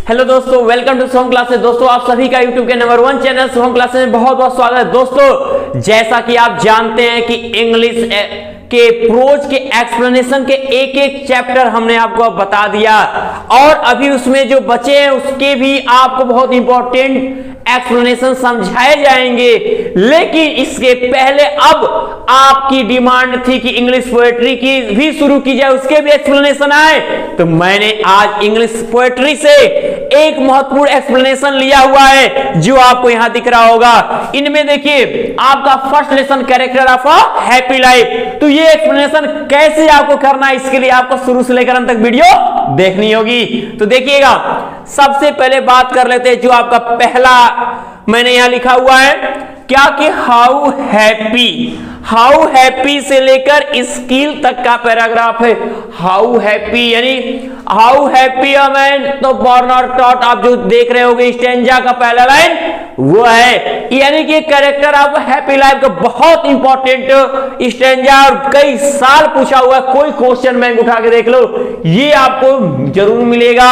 Hello दोस्तों, welcome to Soham classes. दोस्तों आप सभी का यूट्यूब के नंबर 1 चैनल सोहम क्लासेस में बहुत बहुत स्वागत है। दोस्तों जैसा कि आप जानते हैं कि इंग्लिश के प्रोज के एक्सप्लेनेशन के एक एक चैप्टर हमने आपको बता दिया और अभी उसमें जो बचे हैं उसके भी आपको बहुत इंपॉर्टेंट एक्सप्लेनेशन समझाए जाएंगे। लेकिन इसके पहले अब आपकी डिमांड थी कि इंग्लिश पोएट्री की भी शुरू की जाए, उसके भी एक्सप्लेनेशन आए, तो मैंने आज इंग्लिश पोएट्री से एक महत्वपूर्ण एक्सप्लेनेशन लिया हुआ है जो आपको यहां दिख रहा होगा। इनमें देखिए आपका first lesson character of a happy life. तो ये एक्सप्लेनेशन कैसे आपको करना है इसके लिए आपको शुरू से लेकर अंत तक वीडियो देखनी होगी। तो देखिएगा, सबसे पहले बात कर लेते हैं जो आपका पहला मैंने यहां लिखा हुआ है क्या कि हाउ हैप्पी से लेकर स्किल तक का पैराग्राफ है। हाउ हैप्पी यानी हाउ हैप्पी अ मैन, तो बॉर्न और टॉट आप जो देख रहे होगे स्टैंजा का पहला लाइन वो है, यानी कि कैरेक्टर ऑफ हैप्पी लाइफ का बहुत इंपॉर्टेंट स्टैंजा और कई साल पूछा हुआ, कोई क्वेश्चन बैंक उठा के देख लो ये आपको जरूर मिलेगा।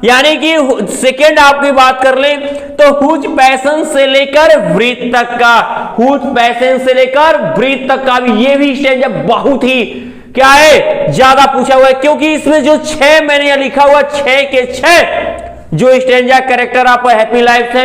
यानी कि सेकेंड आपकी बात कर ले तो हुज पैशन से लेकर ब्रीथ तक का, हुज पैशन से लेकर ब्रीथ तक का भी ये भी स्टैंजा बहुत ही क्या है ज्यादा पूछा हुआ है, क्योंकि इसमें जो 6 मैंने यहां लिखा हुआ 6 के 6 जो स्टैंजा कैरेक्टर आपको हैप्पी लाइफ से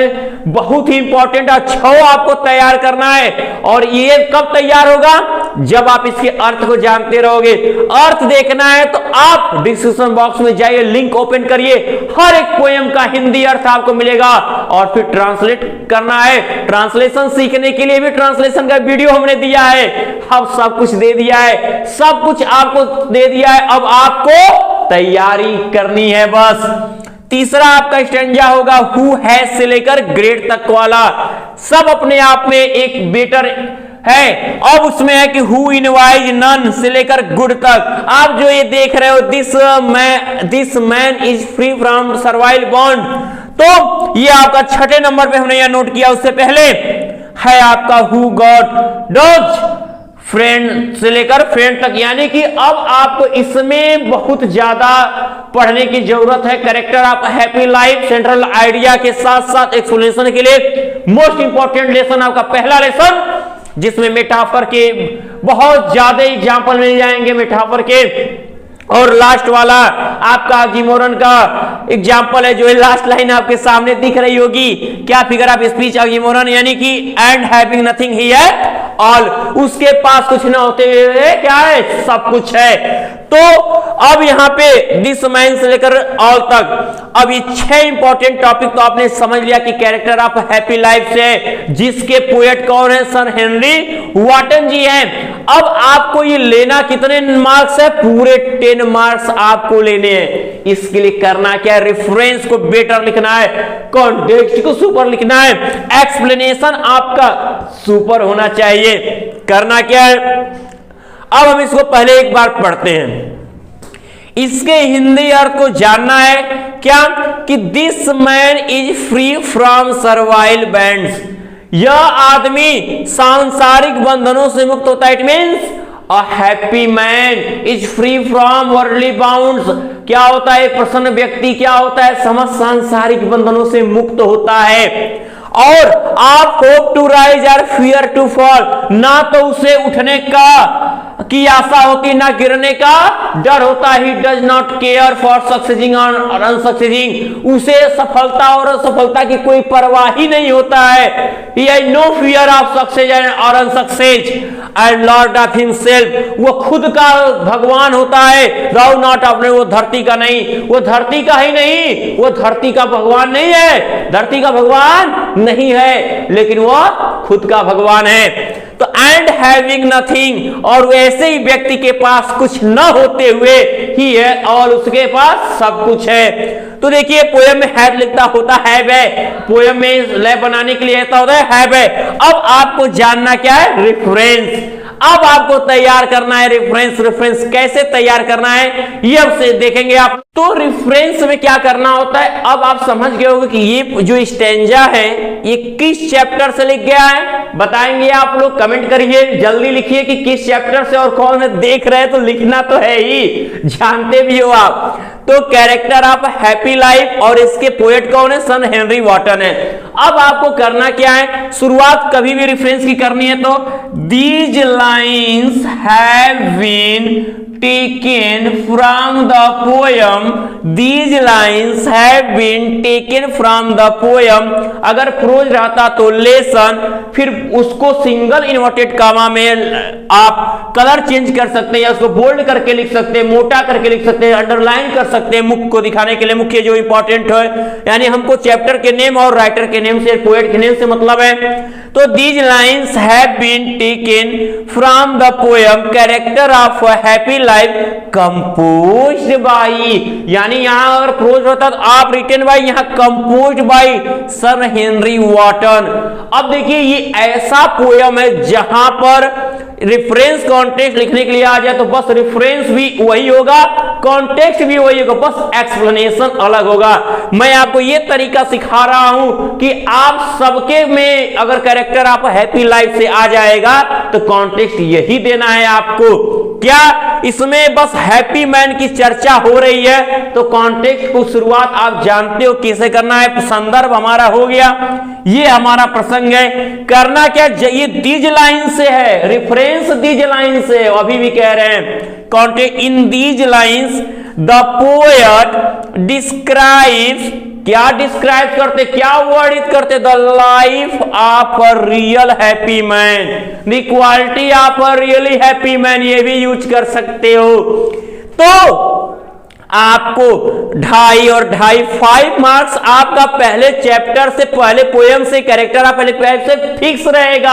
बहुत ही इंपॉर्टेंट और 6 आपको तैयार करना है। और ये कब तैयार होगा जब आप इसके अर्थ को जानते रहोगे। अर्थ देखना है तो आप डिस्क्रिप्शन बॉक्स में जाइए, लिंक ओपन करिए, हर एक पोएम का हिंदी अर्थ आपको मिलेगा और फिर ट्रांसलेट करना है। ट्रांसलेशन सीखने के लिए भी ट्रांसलेशन का वीडियो हमने दिया है, अब सब कुछ दे दिया है, सब कुछ आपको दे दिया है, अब आपको तैयारी करनी है बस। तीसरा आपका स्टैंजा होगा हु हैज से लेकर ग्रेड तक वाला, सब अपने आप में एक बेटर है। अब उसमें है कि हु इनवाइज नन से लेकर गुड तक। आप जो ये देख रहे हो this man is free from survival bond, तो ये आपका 6ठे नंबर पे हमने यह नोट किया। उससे पहले है आपका हु गॉट डॉज फ्रेंड से लेकर फ्रेंड तक, यानी कि अब आपको इसमें बहुत ज्यादा पढ़ने की जरूरत है। Character of happy life central idea के साथ साथ एक्सप्लेनेशन के लिए मोस्ट इंपॉर्टेंट लेसन आपका पहला लेसन, जिसमें मेटाफर के बहुत ज्यादा एग्जाम्पल मिल जाएंगे मेटाफर के। और लास्ट वाला आपका गिमोरन का एग्जाम्पल है जो है लास्ट लाइन आपके सामने दिख रही होगी, क्या फिगर ऑफ स्पीच ऑफ गिमोरन, यानी कि एंड हैविंग नथिंग ही है ऑल, उसके पास कुछ ना होते हुए क्या है सब कुछ है। तो अब यहाँ पे दिस मैन से लेकर ऑल तक अब ये 6 इंपॉर्टेंट टॉपिक तो आपने समझ लिया कि कैरेक्टर ऑफ हैप्पी लाइफ से, जिसके पोएट कौन है सर हेनरी वॉटन जी हैं। अब आपको ये लेना कितने मार्क्स है, पूरे 10 मार्क्स आपको लेने हैं। इसके लिए करना क्या है, रेफरेंस को बेटर लिखना है, कॉन्टेक्स्ट को सुपर लिखना है, एक्सप्लेनेशन आपका सुपर होना चाहिए। करना क्या है, अब हम इसको पहले एक बार पढ़ते हैं, इसके हिंदी अर्थ को जानना है क्या कि this man is free from survival bands, यह आदमी सांसारिक बंधनों से मुक्त होता है। It means a happy man is free from worldly bounds, क्या होता है प्रसन्न व्यक्ति क्या होता है, समस्त सांसारिक बंधनों से मुक्त होता है। और आप होप टू राइज और फियर टू फॉल, ना तो उसे उठने की आशा होती ना गिरने का डर होता। He does not care for successing और अनसक्सेसिंग, उसे सफलता और असफलता की कोई परवाह ही नहीं होता है। He has no fear of success और unsuccess and lord of himself, वो खुद का भगवान होता है, राउ नॉट अपने, वो धरती का नहीं, वो धरती का ही नहीं, वो धरती का भगवान नहीं है, धरती का भगवान नहीं है, लेकिन वो खुद का भगवान है। तो एंड हैविंग नथिंग, और वैसे ही व्यक्ति के पास कुछ न होते हुए ही है और उसके पास सब कुछ है। तो देखिए पोएम में हैव लिखता होता है, पोएम में लय बनाने के लिए ऐसा होता है। अब आपको जानना क्या है, रेफरेंस। अब आपको तैयार करना है रेफरेंस कैसे तैयार करना है ये अब से देखेंगे आप। तो रेफरेंस में क्या करना होता है, अब आप समझ गए होंगे कि ये जो स्टैंजा है ये किस चैप्टर से लिख गया है, बताएंगे आप लोग, कमेंट करिए, जल्दी लिखिए कि किस चैप्टर से, और कौन देख रहे हैं तो लिखना तो है ही, जानते भी हो आप। तो कैरेक्टर ऑफ हैप्पी लाइफ और इसके पोएट कौन है? सन हेनरी वॉटन है। अब आपको करना क्या है, शुरुआत कभी भी रेफरेंस की करनी है तो these lines have been taken from the poem, these lines have been taken from the poem। अगर प्रोज रहता तो लेसन, फिर उसको सिंगल इन्वर्टेड कामा में आप कलर चेंज कर सकते हैं या उसको बोल्ड करके लिख सकते हैं, मोटा करके लिख सकते हैं, अंडरलाइन कर सकते हैं मुख्य को दिखाने के लिए, मुख्य जो इंपॉर्टेंट है, यानी हमको चैप्टर के नेम और राइटर के नेम से, पोएट के नेम से मतलब है। तो these lines have been taken from the poem character of happy life composed by, यानी यहां अगर प्रोज होता तो आप रिटन बाई, यहां composed by sir Henry Wotton. अब देखिए ये ऐसा पोयम है जहां पर रेफरेंस कॉन्टेक्स्ट लिखने के लिए आ जाए तो बस रेफरेंस भी वही होगा, कॉन्टेक्स्ट भी वही होगा, बस एक्सप्लेनेशन अलग होगा। मैं आपको ये तरीका सिखा रहा हूं कि आप सबके में अगर कैरेक्टर आप हैप्पी लाइफ से आ जाएगा तो कॉन्टेक्स्ट यही देना है आपको। क्या इसमें बस हैप्पी मैन की चर्चा हो रही है तो कॉन्टेक्स्ट को शुरुआत आप जानते हो कैसे करना है, संदर्भ हमारा हो गया, ये हमारा प्रसंग है। करना क्या, ये दीज लाइन से है, रेफरेंस दीज लाइन से, अभी भी कह रहे हैं context in these lines the poet describes, क्या डिस्क्राइब करते, क्या वर्णित करते, the life of a real happy man, the quality of a really happy man, ये भी यूज कर सकते हो। तो आपको 2.5 और 2.5 5 मार्क्स आपका पहले चैप्टर से, पहले पोएम से, कैरेक्टर ऑफ पहले पोएम से फिक्स रहेगा।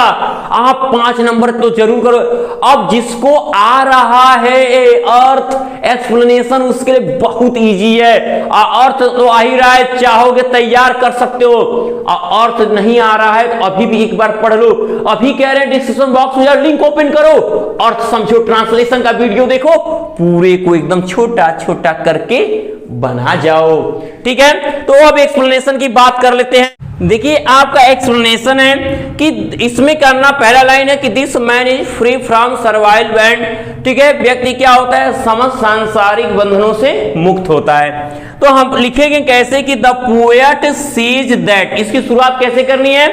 आप 5 नंबर तो जरूर करो। अब जिसको आ रहा है अर्थ एक्सप्लेनेशन उसके लिए बहुत इजी है, अर्थ तो आ ही रहा है, चाहोगे तैयार कर सकते हो। अर्थ नहीं आ रहा है तो अभी भी एक बार पढ़ लो, अभी कह रहे हैं डिस्क्रिप्शन बॉक्स में लिंक ओपन करो, अर्थ समझो, ट्रांसलेशन का वीडियो देखो, पूरे को एकदम छोटा छोटा करके बना जाओ। ठीक है, तो अब एक्सप्लेनेशन की बात कर लेते हैं। देखिए आपका एक्सप्लेनेशन है कि इसमें करना, पहला लाइन है कि this man is free from survival band. ठीक है, व्यक्ति क्या होता है, समस्त सांसारिक बंधनों से मुक्त होता है। तो हम लिखेंगे कैसे कि द पोएट सेज दैट, इसकी शुरुआत कैसे करनी है,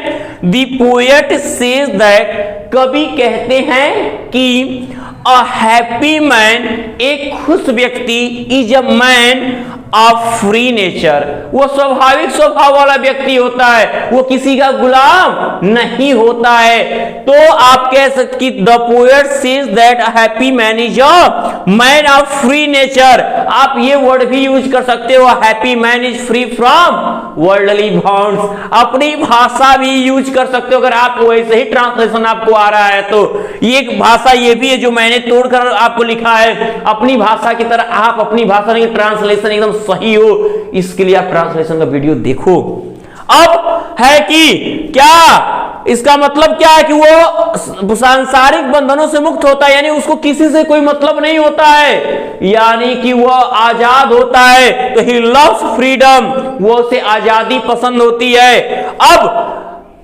द पोएट सेज दैट, कवि कहते हैं कि अ हैप्पी मैन, एक खुश व्यक्ति, is a man of free nature, वो स्वाभाविक स्वभाव वाला व्यक्ति होता है, वो किसी का गुलाम नहीं होता है। तो आप कह सकते कि the poet says that a happy man is a man of free nature. आप ये वर्ड भी यूज कर सकते हो, happy man is free from worldly bounds, अपनी भाषा भी यूज कर सकते हो अगर आप वैसे ही ट्रांसलेशन आपको आ रहा है तो। ये भाषा ये भी है जो मैंने तोड़कर आपको लिखा है, अपनी भाषा की तरह आप अपनी भाषा नहीं, ट्रांसलेशन एकदम सही हो, इसके लिए आप ट्रांसलेशन का वीडियो देखो। अब है कि क्या इसका मतलब क्या है कि वो सांसारिक बंधनों से मुक्त होता है, यानी उसको किसी से कोई मतलब नहीं होता है, यानी कि वो आजाद होता है। तो ही लव्स फ्रीडम, वो उसे आजादी पसंद होती है। अब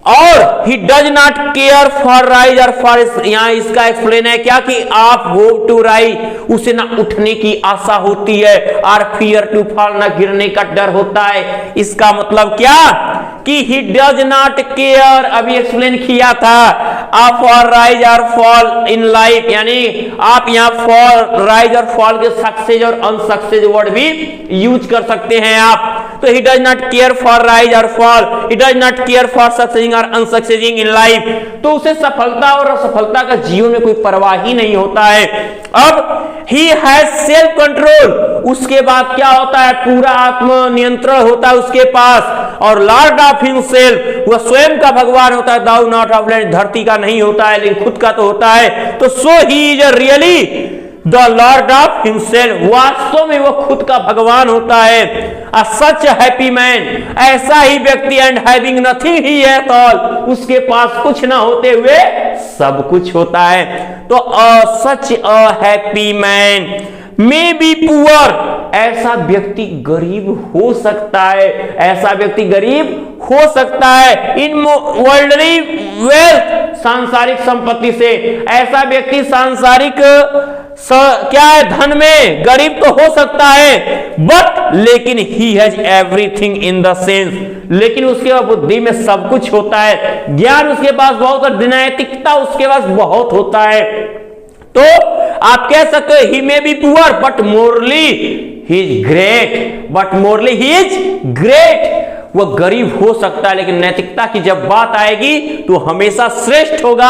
और ही does not care for rise और फॉल, यहां इसका एक्सप्लेन है क्या कि आप होप टू राइज, उसे ना उठने की आशा होती है, और फियर टू फॉल, ना गिरने का डर होता है। इसका मतलब क्या कि ही डज नॉट केयर, अभी एक्सप्लेन किया था, आप फॉर राइज और फॉल इन लाइफ, यानी आप यहां फॉर राइज और फॉल के सक्सेस और अनसक्सेस वर्ड भी यूज कर सकते हैं आप। तो he does not care for rise और fall, he does not care for successing और अनसक्सेसिंग इन लाइफ, तो उसे सफलता और असफलता का जीवन में कोई परवाह ही नहीं होता है। अब ही हैज सेल्फ कंट्रोल, उसके बाद क्या होता है, पूरा आत्म नियंत्रण होता है उसके पास, और लॉर्ड ऑफ हिमसेल्फ, वह स्वयं का भगवान होता है, दाउ नॉट ऑफ लैंड, धरती का नहीं होता है लेकिन खुद का तो होता है। तो so he is really the lord of himself, वास्तव में वो खुद का भगवान होता है। अ सच हैप्पी मैन, ऐसा ही व्यक्ति, and having nothing he at all, उसके पास कुछ ना होते हुए सब कुछ होता है। तो a such a happy man may be poor, ऐसा व्यक्ति गरीब हो सकता है, ऐसा व्यक्ति गरीब हो सकता है। इन वर्ल्डली वेल्थ, सांसारिक संपत्ति से, ऐसा व्यक्ति सांसारिक क्या है, धन में गरीब तो हो सकता है, बट लेकिन he has everything in the sense, लेकिन उसके पास बुद्धि में सब कुछ होता है, ज्ञान उसके पास बहुत और नैतिकता उसके पास बहुत होता है। तो आप कह सकते हो he may be poor but morally he is great, but morally he is great. वो गरीब हो सकता है लेकिन नैतिकता की जब बात आएगी तो हमेशा श्रेष्ठ होगा।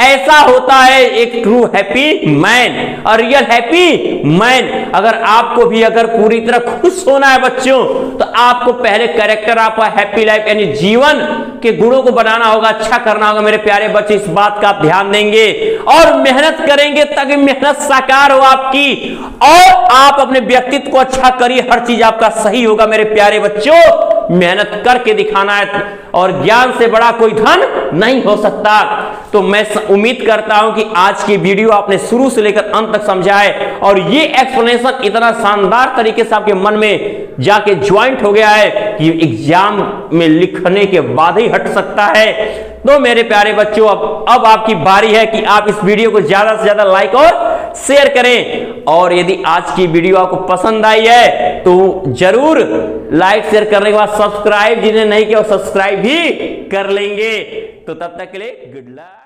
ऐसा होता है एक ट्रू हैप्पी मैन और रियल हैप्पी मैन। अगर आपको भी अगर पूरी तरह खुश होना है बच्चों, तो आपको पहले कैरेक्टर आपका हैप्पी लाइफ यानी जीवन के गुणों को बनाना होगा, अच्छा करना होगा। मेरे प्यारे बच्चे, इस बात का आप ध्यान देंगे और मेहनत करेंगे ताकि मेहनत साकार हो आपकी और आप अपने व्यक्तित्व को अच्छा करिए, हर चीज आपका सही होगा। मेरे प्यारे बच्चों, मेहनत करके दिखाना है और ज्ञान से बड़ा कोई धन नहीं हो सकता। तो मैं उम्मीद करता हूं कि आज की वीडियो आपने शुरू से लेकर अंत तक समझा है और ये एक्सप्लेनेशन इतना शानदार तरीके से आपके मन में जाके ज्वाइंट हो गया है कि एग्जाम में लिखने के बाद ही हट सकता है। तो मेरे प्यारे बच्चों, अब आपकी बारी है कि आप इस वीडियो को ज्यादा से ज्यादा लाइक और शेयर करें और यदि आज की वीडियो आपको पसंद आई है तो जरूर लाइक शेयर करने के बाद सब्सक्राइब जिन्हें नहीं किया सब्सक्राइब भी कर लेंगे। तो तब तक के लिए गुड लक।